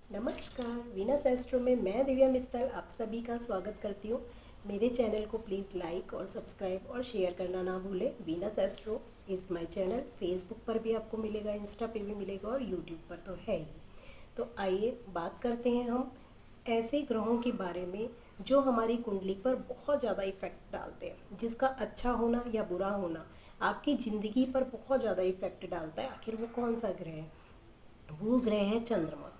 नमस्कार, Venus astro में मैं दिव्या मित्तल आप सभी का स्वागत करती हूँ। मेरे चैनल को प्लीज़ लाइक और सब्सक्राइब और शेयर करना ना भूलें। Venus astro is my channel. Facebook पर भी आपको मिलेगा, इंस्टा पे भी मिलेगा और यूट्यूब पर तो है ही। तो आइए बात करते हैं हम ऐसे ग्रहों के बारे में जो हमारी कुंडली पर बहुत ज़्यादा इफ़ेक्ट डालते हैं, जिसका अच्छा होना या बुरा होना आपकी ज़िंदगी पर बहुत ज़्यादा इफ़ेक्ट डालता है। आखिर वो कौन सा ग्रह है? वो ग्रह है चंद्रमा।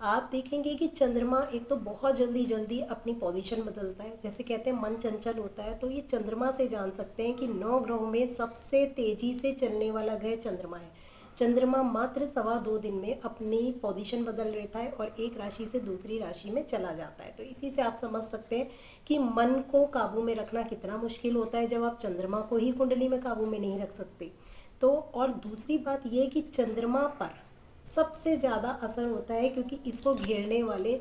आप देखेंगे कि चंद्रमा एक तो बहुत जल्दी जल्दी अपनी पोजीशन बदलता है। जैसे कहते हैं मन चंचल होता है, तो ये चंद्रमा से जान सकते हैं कि 9 ग्रहों में सबसे तेज़ी से चलने वाला ग्रह चंद्रमा है। चंद्रमा मात्र 2.25 दिन में अपनी पोजीशन बदल लेता है और एक राशि से दूसरी राशि में चला जाता है। तो इसी से आप समझ सकते हैं कि मन को काबू में रखना कितना मुश्किल होता है जब आप चंद्रमा को ही कुंडली में काबू में नहीं रख सकते। तो और दूसरी बात यह है कि चंद्रमा पर सबसे ज़्यादा असर होता है क्योंकि इसको घेरने वाले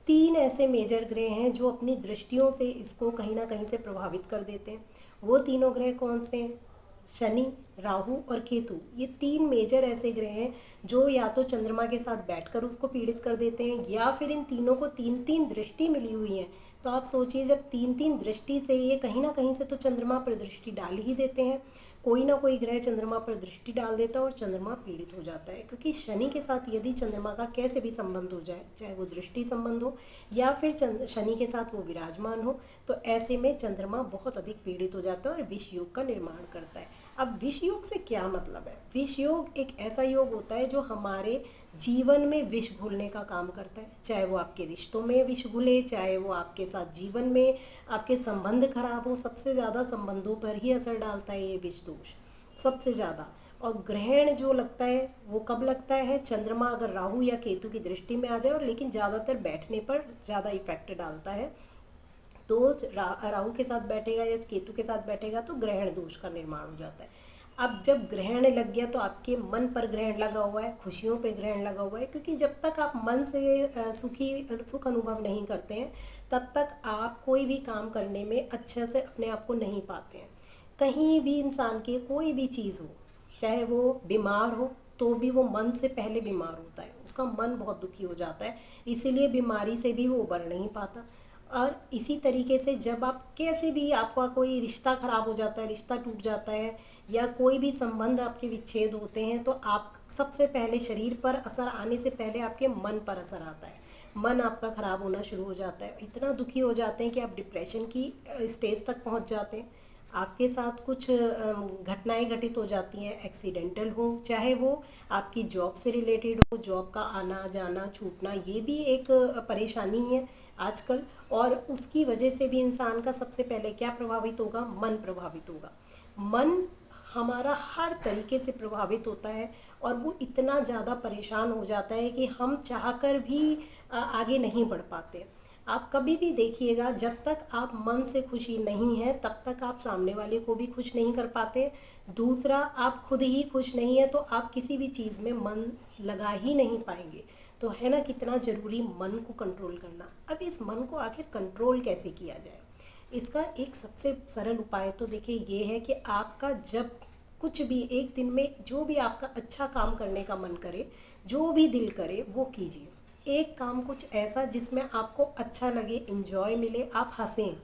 3 ऐसे मेजर ग्रह हैं जो अपनी दृष्टियों से इसको कहीं ना कहीं से प्रभावित कर देते हैं। वो तीनों ग्रह कौन से हैं? शनि, राहु और केतु। ये 3 मेजर ऐसे ग्रह हैं जो या तो चंद्रमा के साथ बैठकर उसको पीड़ित कर देते हैं या फिर इन तीनों को 3-3 दृष्टि मिली हुई है। तो आप सोचिए, जब 3-3 दृष्टि से ये कहीं ना कहीं से तो चंद्रमा पर दृष्टि डाल ही देते हैं। कोई ना कोई ग्रह चंद्रमा पर दृष्टि डाल देता है और चंद्रमा पीड़ित हो जाता है। क्योंकि शनि के साथ यदि चंद्रमा का कैसे भी संबंध हो जाए, चाहे वो दृष्टि संबंध हो या फिर शनि के साथ वो विराजमान हो, तो ऐसे में चंद्रमा बहुत अधिक पीड़ित हो जाता है और विष योग का निर्माण करता है। अब विष योग से क्या मतलब है? विष योग एक ऐसा योग होता है जो हमारे जीवन में विष घुलने का काम करता है। चाहे वो आपके रिश्तों में विष घुले, चाहे वो आपके साथ जीवन में आपके संबंध खराब हो, सबसे ज़्यादा संबंधों पर ही असर डालता है ये विष दोष सबसे ज़्यादा। और ग्रहण जो लगता है वो कब लगता है? चंद्रमा अगर राहु या केतु की दृष्टि में आ जाए, और लेकिन ज़्यादातर बैठने पर ज़्यादा इफेक्ट डालता है। तो राहु के साथ बैठेगा या केतु के साथ बैठेगा तो ग्रहण दोष का निर्माण हो जाता है। अब जब ग्रहण लग गया तो आपके मन पर ग्रहण लगा हुआ है, खुशियों पे ग्रहण लगा हुआ है। क्योंकि जब तक आप मन से सुख अनुभव नहीं करते हैं, तब तक आप कोई भी काम करने में अच्छे से अपने आप को नहीं पाते हैं। कहीं भी इंसान की कोई भी चीज़ हो, चाहे वो बीमार हो तो भी वो मन से पहले बीमार होता है, उसका मन बहुत दुखी हो जाता है, इसीलिए बीमारी से भी वो उबर नहीं पाता। और इसी तरीके से जब आप कैसे भी, आपका कोई रिश्ता ख़राब हो जाता है, रिश्ता टूट जाता है या कोई भी संबंध आपके विच्छेद होते हैं, तो आप सबसे पहले शरीर पर असर आने से पहले आपके मन पर असर आता है। मन आपका ख़राब होना शुरू हो जाता है, इतना दुखी हो जाते हैं कि आप डिप्रेशन की स्टेज तक पहुंच जाते हैं। आपके साथ कुछ घटनाएं घटित हो जाती हैं, एक्सीडेंटल हो, चाहे वो आपकी जॉब से रिलेटेड हो, जॉब का आना जाना छूटना, ये भी एक परेशानी है आजकल। और उसकी वजह से भी इंसान का सबसे पहले क्या प्रभावित होगा? मन प्रभावित होगा। मन हमारा हर तरीके से प्रभावित होता है और वो इतना ज़्यादा परेशान हो जाता है कि हम चाहकर भी आगे नहीं बढ़ पाते। आप कभी भी देखिएगा, जब तक आप मन से खुशी नहीं है तब तक आप सामने वाले को भी खुश नहीं कर पाते। दूसरा, आप खुद ही खुश नहीं है तो आप किसी भी चीज़ में मन लगा ही नहीं पाएंगे। तो है ना, कितना ज़रूरी मन को कंट्रोल करना। अब इस मन को आखिर कंट्रोल कैसे किया जाए? इसका एक सबसे सरल उपाय तो देखिए ये है कि आपका जब कुछ भी एक दिन में जो भी आपका अच्छा काम करने का मन करे, जो भी दिल करे वो कीजिए। एक काम कुछ ऐसा जिसमें आपको अच्छा लगे, इंजॉय मिले, आप हंसें,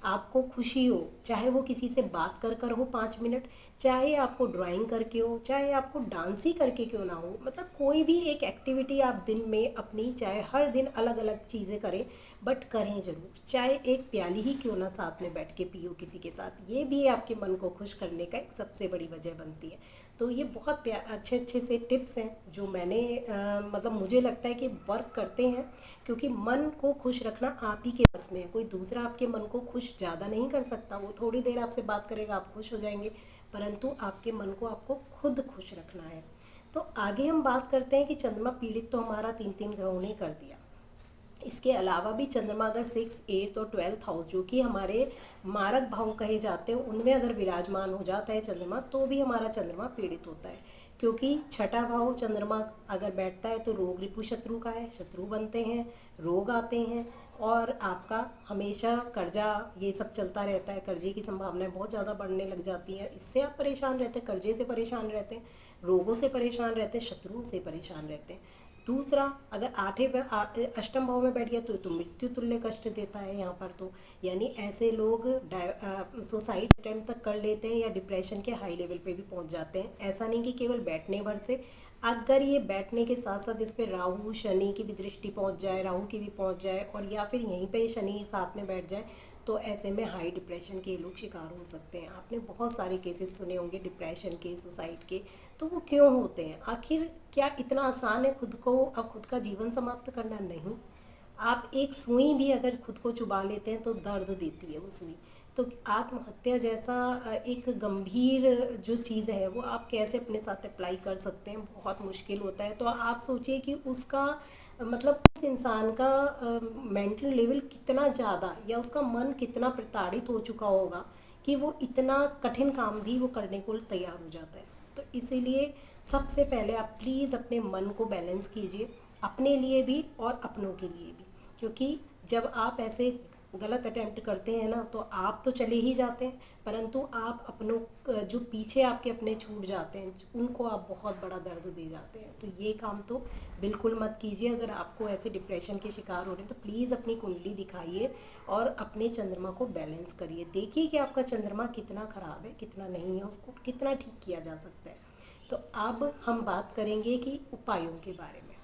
आपको खुशी हो, चाहे वो किसी से बात कर कर हो 5 मिनट, चाहे आपको ड्राइंग करके हो, चाहे आपको डांस ही करके क्यों ना हो। मतलब कोई भी एक एक्टिविटी आप दिन में अपनी, चाहे हर दिन अलग अलग चीज़ें करें, बट करें ज़रूर। चाहे एक प्याली ही क्यों ना साथ में बैठ के पियो किसी के साथ, ये भी आपके मन को खुश करने का एक सबसे बड़ी वजह बनती है। तो ये बहुत अच्छे अच्छे से टिप्स हैं जो मैंने मतलब मुझे लगता है कि वर्क करते हैं। क्योंकि मन को खुश रखना आप ही के बस में है, कोई दूसरा आपके मन को खुश ज़्यादा नहीं कर सकता। वो थोड़ी देर आपसे बात करेगा, आप खुश हो जाएंगे, परंतु आपके मन को आपको खुद खुश रखना है। तो आगे हम बात करते हैं कि चंद्रमा पीड़ित तो हमारा 3-3 ग्रहों ने कर दिया। इसके अलावा भी चंद्रमा अगर 6, 8 और 12th हाउस, जो कि हमारे मारक भाव कहे जाते हैं, उनमें अगर विराजमान हो जाता है चंद्रमा, तो भी हमारा चंद्रमा पीड़ित होता है। क्योंकि छठा भाव चंद्रमा अगर बैठता है तो रोग रिपु शत्रु का है, शत्रु बनते हैं, रोग आते हैं, और आपका हमेशा कर्जा ये सब चलता रहता है, कर्जे की संभावनाएं बहुत ज़्यादा बढ़ने लग जाती हैं। इससे आप परेशान रहते हैं, कर्जे से परेशान रहते हैं, रोगों से परेशान रहते हैं, शत्रुओं से परेशान रहते हैं। दूसरा, अगर अष्टम भाव में बैठ गया तो मृत्यु तुल्य कष्ट देता है यहाँ पर तो। यानी ऐसे लोग सुसाइड अटेम्प्ट तक कर लेते हैं या डिप्रेशन के हाई लेवल पे भी पहुँच जाते हैं। ऐसा नहीं कि केवल बैठने भर से, अगर ये बैठने के साथ साथ इस पे राहु शनि की भी दृष्टि पहुंच जाए, राहु की भी पहुंच जाए, और या फिर यहीं पे शनि साथ में बैठ जाए, तो ऐसे में हाई डिप्रेशन के लोग शिकार हो सकते हैं। आपने बहुत सारे केसेस सुने होंगे डिप्रेशन के, सुसाइड के। तो वो क्यों होते हैं आखिर? क्या इतना आसान है खुद का जीवन समाप्त करना? नहीं। आप एक सुई भी अगर खुद को चुबा लेते हैं तो दर्द देती है वो सुई। तो आत्महत्या जैसा एक गंभीर जो चीज़ है वो आप कैसे अपने साथ अप्लाई कर सकते हैं? बहुत मुश्किल होता है। तो आप सोचिए कि उसका मतलब उस इंसान का मेंटल लेवल कितना ज़्यादा, या उसका मन कितना प्रताड़ित हो चुका होगा कि वो इतना कठिन काम भी वो करने को तैयार हो जाता है। तो इसीलिए सबसे पहले आप प्लीज़ अपने मन को बैलेंस कीजिए, अपने लिए भी और अपनों के लिए भी। क्योंकि जब आप ऐसे गलत अटेम्प्ट करते हैं ना, तो आप तो चले ही जाते हैं, परंतु आप अपनों जो पीछे आपके अपने छूट जाते हैं उनको आप बहुत बड़ा दर्द दे जाते हैं। तो ये काम तो बिल्कुल मत कीजिए। अगर आपको ऐसे डिप्रेशन के शिकार हो रहे हैं तो प्लीज़ अपनी कुंडली दिखाइए और अपने चंद्रमा को बैलेंस करिए। देखिए कि आपका चंद्रमा कितना ख़राब है, कितना नहीं है, उसको कितना ठीक किया जा सकता है। तो अब हम बात करेंगे कि उपायों के बारे में।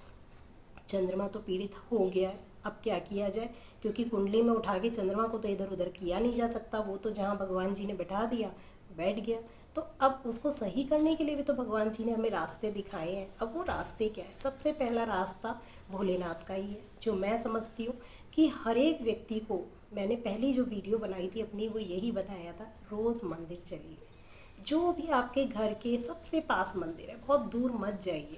चंद्रमा तो पीड़ित हो गया है, अब क्या किया जाए? क्योंकि कुंडली में उठा के चंद्रमा को तो इधर उधर किया नहीं जा सकता, वो तो जहाँ भगवान जी ने बैठा दिया बैठ गया। तो अब उसको सही करने के लिए भी तो भगवान जी ने हमें रास्ते दिखाए हैं। अब वो रास्ते क्या है? सबसे पहला रास्ता भोलेनाथ का ही है, जो मैं समझती हूँ कि हर एक व्यक्ति को, मैंने पहली जो वीडियो बनाई थी अपनी वो यही बताया था, रोज़ मंदिर चलिए। जो भी आपके घर के सबसे पास मंदिर है, बहुत दूर मत जाइए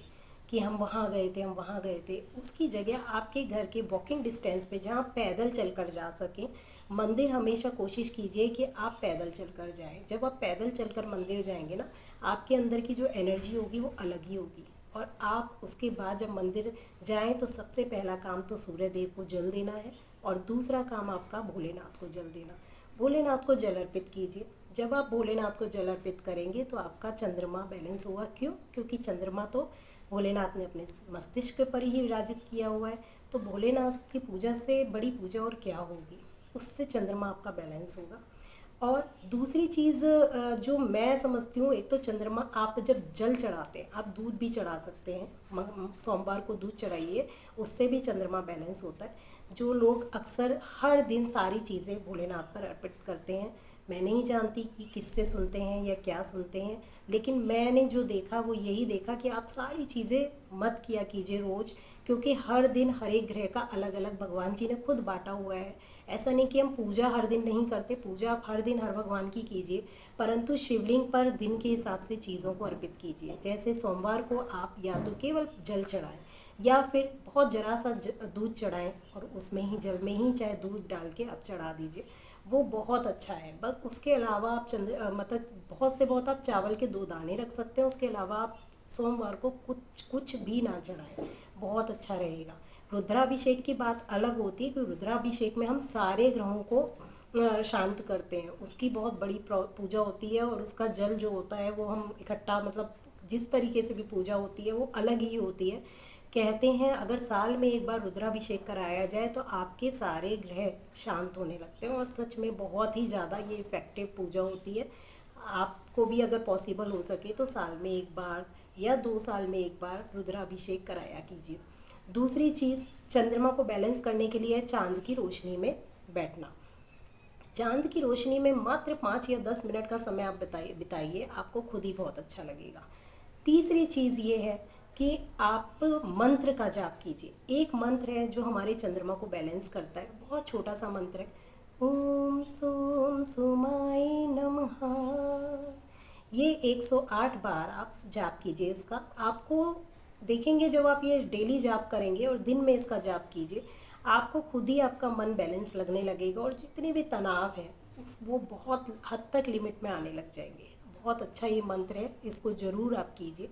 कि हम वहाँ गए थे, हम वहाँ गए थे। उसकी जगह आपके घर के वॉकिंग डिस्टेंस पे जहाँ पैदल चलकर जा सकें मंदिर, हमेशा कोशिश कीजिए कि आप पैदल चलकर जाएं। जब आप पैदल चलकर मंदिर जाएंगे ना, आपके अंदर की जो एनर्जी होगी वो अलग ही होगी। और आप उसके बाद जब मंदिर जाएं तो सबसे पहला काम तो सूर्य देव को जल देना है, और दूसरा काम आपका भोलेनाथ को जल देना। भोलेनाथ को जल अर्पित कीजिए। जब आप भोलेनाथ को जल अर्पित करेंगे तो आपका चंद्रमा बैलेंस होगा। क्यों? क्योंकि चंद्रमा तो भोलेनाथ ने अपने मस्तिष्क पर ही विराजित किया हुआ है। तो भोलेनाथ की पूजा से बड़ी पूजा और क्या होगी? उससे चंद्रमा आपका बैलेंस होगा। और दूसरी चीज़ जो मैं समझती हूँ, एक तो चंद्रमा आप जब जल चढ़ाते हैं, आप दूध भी चढ़ा सकते हैं। सोमवार को दूध चढ़ाइए, उससे भी चंद्रमा बैलेंस होता है। जो लोग अक्सर हर दिन सारी चीज़ें भोलेनाथ पर अर्पित करते हैं, मैं नहीं जानती कि किससे सुनते हैं या क्या सुनते हैं, लेकिन मैंने जो देखा वो यही देखा कि आप सारी चीज़ें मत किया कीजिए रोज़। क्योंकि हर दिन हर एक ग्रह का अलग अलग भगवान जी ने खुद बांटा हुआ है। ऐसा नहीं कि हम पूजा हर दिन नहीं करते, पूजा आप हर दिन हर भगवान की कीजिए, परंतु शिवलिंग पर दिन के हिसाब से चीज़ों को अर्पित कीजिए। जैसे सोमवार को आप या तो केवल जल चढ़ाएं, या फिर बहुत जरा सा दूध चढ़ाएं और उसमें ही जल में ही चाहे दूध डाल के आप चढ़ा दीजिए, वो बहुत अच्छा है। बस उसके अलावा आप मतलब बहुत से बहुत आप चावल के 2 दाने रख सकते हैं। उसके अलावा आप सोमवार को कुछ कुछ भी ना चढ़ाएं, बहुत अच्छा रहेगा। रुद्राभिषेक की बात अलग होती है कि रुद्राभिषेक में हम सारे ग्रहों को शांत करते हैं, उसकी बहुत बड़ी पूजा होती है। और उसका जल जो होता है वो हम इकट्ठा, मतलब जिस तरीके से भी पूजा होती है वो अलग ही होती है। कहते हैं अगर साल में एक बार रुद्राभिषेक कराया जाए तो आपके सारे ग्रह शांत होने लगते हैं, और सच में बहुत ही ज़्यादा ये इफ़ेक्टिव पूजा होती है। आपको भी अगर पॉसिबल हो सके तो साल में एक बार या 2 साल में एक बार रुद्राभिषेक कराया कीजिए। दूसरी चीज़, चंद्रमा को बैलेंस करने के लिए चांद की रोशनी में बैठना। चांद की रोशनी में मात्र 5 या 10 मिनट का समय आप बिताइए, आपको खुद ही बहुत अच्छा लगेगा। तीसरी चीज़ ये है कि आप मंत्र का जाप कीजिए। एक मंत्र है जो हमारे चंद्रमा को बैलेंस करता है, बहुत छोटा सा मंत्र है, ओम सोम सोमाय नमः। ये 108 बार आप जाप कीजिए इसका। आपको देखेंगे जब आप ये डेली जाप करेंगे और दिन में इसका जाप कीजिए, आपको खुद ही आपका मन बैलेंस लगने लगेगा, और जितने भी तनाव है वो बहुत हद तक लिमिट में आने लग जाएंगे। बहुत अच्छा ये मंत्र है, इसको ज़रूर आप कीजिए।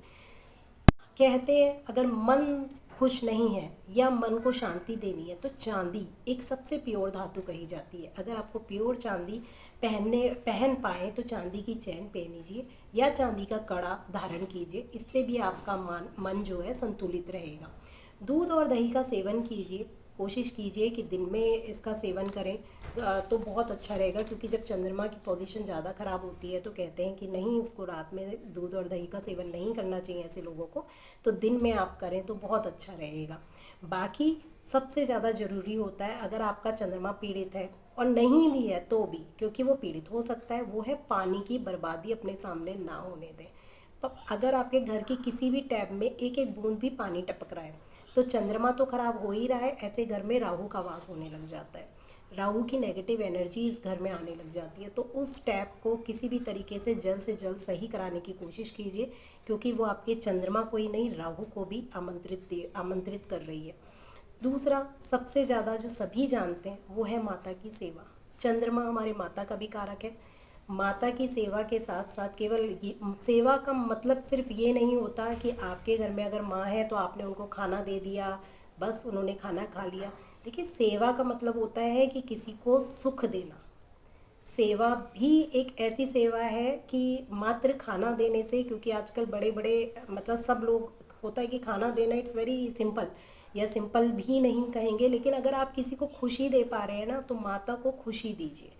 कहते हैं अगर मन खुश नहीं है या मन को शांति देनी है तो चांदी एक सबसे प्योर धातु कही जाती है। अगर आपको प्योर चांदी पहन पाए तो चांदी की चैन पहन लीजिए या चांदी का कड़ा धारण कीजिए, इससे भी आपका मन जो है संतुलित रहेगा। दूध और दही का सेवन कीजिए, कोशिश कीजिए कि दिन में इसका सेवन करें तो बहुत अच्छा रहेगा, क्योंकि जब चंद्रमा की पोजीशन ज़्यादा ख़राब होती है तो कहते हैं कि नहीं, उसको रात में दूध और दही का सेवन नहीं करना चाहिए ऐसे लोगों को, तो दिन में आप करें तो बहुत अच्छा रहेगा। बाकी सबसे ज़्यादा ज़रूरी होता है, अगर आपका चंद्रमा पीड़ित है और नहीं भी है तो भी, क्योंकि वो पीड़ित हो सकता है, वो है पानी की बर्बादी अपने सामने ना होने दें। अगर आपके घर की किसी भी टैब में एक एक बूंद भी पानी टपक रहा है तो चंद्रमा तो खराब हो ही रहा है, ऐसे घर में राहु का वास होने लग जाता है, राहु की नेगेटिव एनर्जी इस घर में आने लग जाती है। तो उस टैप को किसी भी तरीके से जल्द सही कराने की कोशिश कीजिए, क्योंकि वो आपके चंद्रमा को ही नहीं राहु को भी आमंत्रित कर रही है। दूसरा सबसे ज़्यादा जो सभी जानते हैं वो है माता की सेवा। चंद्रमा हमारे माता का भी कारक है। माता की सेवा के साथ साथ केवल सेवा का मतलब सिर्फ ये नहीं होता कि आपके घर में अगर माँ है तो आपने उनको खाना दे दिया, बस उन्होंने खाना खा लिया। देखिए, सेवा का मतलब होता है कि किसी को सुख देना। सेवा भी एक ऐसी सेवा है कि मात्र खाना देने से, क्योंकि आजकल बड़े बड़े मतलब सब लोग होता है कि खाना देना इट्स वेरी सिंपल, या सिंपल भी नहीं कहेंगे, लेकिन अगर आप किसी को खुशी दे पा रहे हैं ना तो माता को खुशी दीजिए।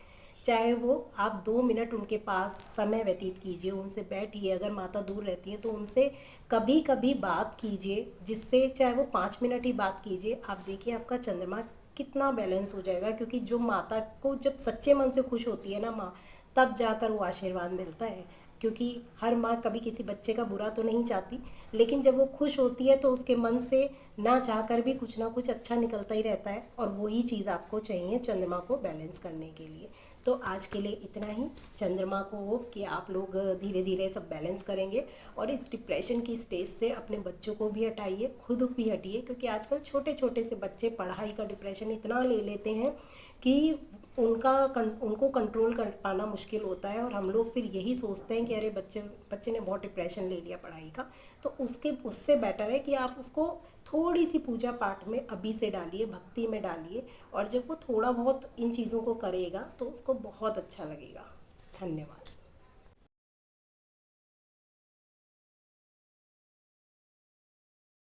चाहे वो आप 2 मिनट उनके पास समय व्यतीत कीजिए, उनसे बैठिए, अगर माता दूर रहती हैं तो उनसे कभी कभी बात कीजिए, जिससे चाहे वो 5 मिनट ही बात कीजिए, आप देखिए आपका चंद्रमा कितना बैलेंस हो जाएगा। क्योंकि जो माता को जब सच्चे मन से खुश होती है ना माँ, तब जाकर वो आशीर्वाद मिलता है। क्योंकि हर माँ कभी किसी बच्चे का बुरा तो नहीं चाहती, लेकिन जब वो खुश होती है तो उसके मन से ना चाहकर भी कुछ ना कुछ अच्छा निकलता ही रहता है, और वही चीज़ आपको चाहिए चंद्रमा को बैलेंस करने के लिए। तो आज के लिए इतना ही। चंद्रमा को वो कि आप लोग धीरे धीरे सब बैलेंस करेंगे, और इस डिप्रेशन की स्टेज से अपने बच्चों को भी हटाइए, खुद भी हटिए, क्योंकि आजकल छोटे छोटे से बच्चे पढ़ाई का डिप्रेशन इतना ले लेते हैं कि उनको कंट्रोल कर पाना मुश्किल होता है, और हम लोग फिर यही सोचते हैं कि अरे बच्चे ने बहुत डिप्रेशन ले लिया पढ़ाई का। तो उससे बेटर है कि आप उसको थोड़ी सी पूजा पाठ में अभी से डालिए, भक्ति में डालिए, और जब वो थोड़ा बहुत इन चीज़ों को करेगा तो उसको बहुत अच्छा लगेगा। धन्यवाद।